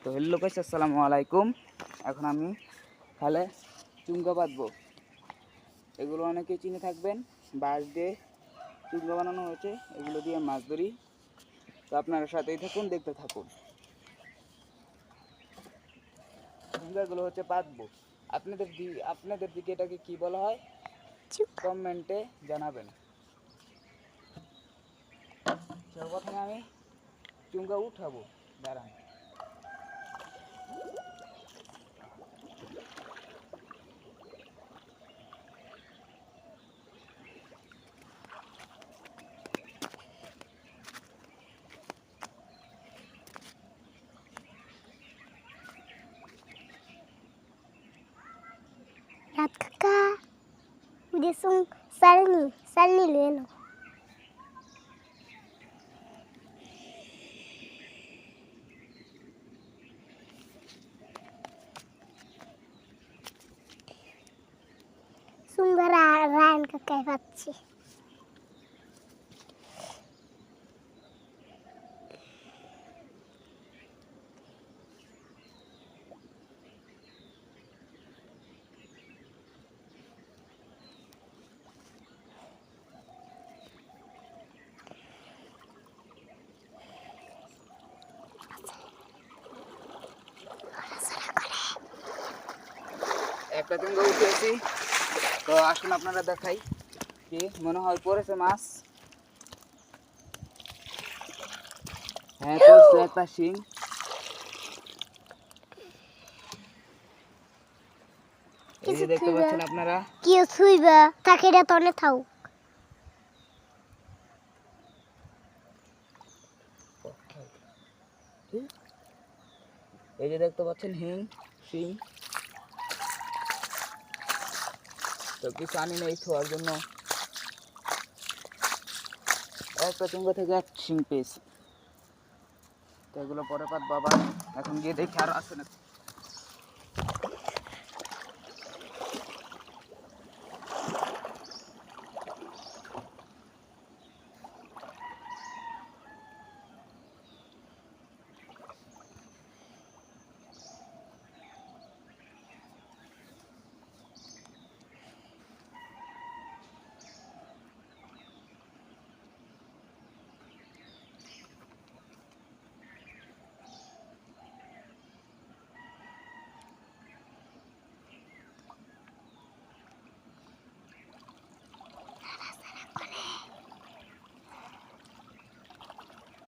তো hello guys, আসসালামু আলাইকুম। এখন আমি খালে চুঙ্গা বাঁধবো। এগুলো অনেকেই চিনে থাকবেন, বাঁশ দিয়ে চুঙ্গা বানানো হয়েছে, এগুলো দিয়ে মাছ ধরি। তো আপনারা সাথেই থাকুন, দেখতে থাকুন। চুঙ্গাগুলো হচ্ছে বাঁধবো। আপনাদের দিকে এটাকে কি বলা হয় কমেন্টে জানাবেন। সর্বপ্রথমে আমি চুঙ্গা উঠাবো, দাঁড়ান। Lihat kakak, udah salni leno. Sumber rain kakak pachi. একটা চুঙ্গা উঠেছি, তো আসুন আপনারা দেখাই কি মনে হয় পড়েছে মাছ। হ্যাঁ, পড়ছে একটা শিং। এই যে দেখতে পাচ্ছেন আপনারা, কি ছুইবা তাকে রে তনে থাও। এই যে দেখতে পাচ্ছেন শিং। তো কিছু আনি নেই থোয়ার জন্য, একটা চুঙ্গা থেকে এক শিং পেয়েছি। তো এগুলো পরে পাত বাবা, এখন গিয়ে দেখি আর আছে না।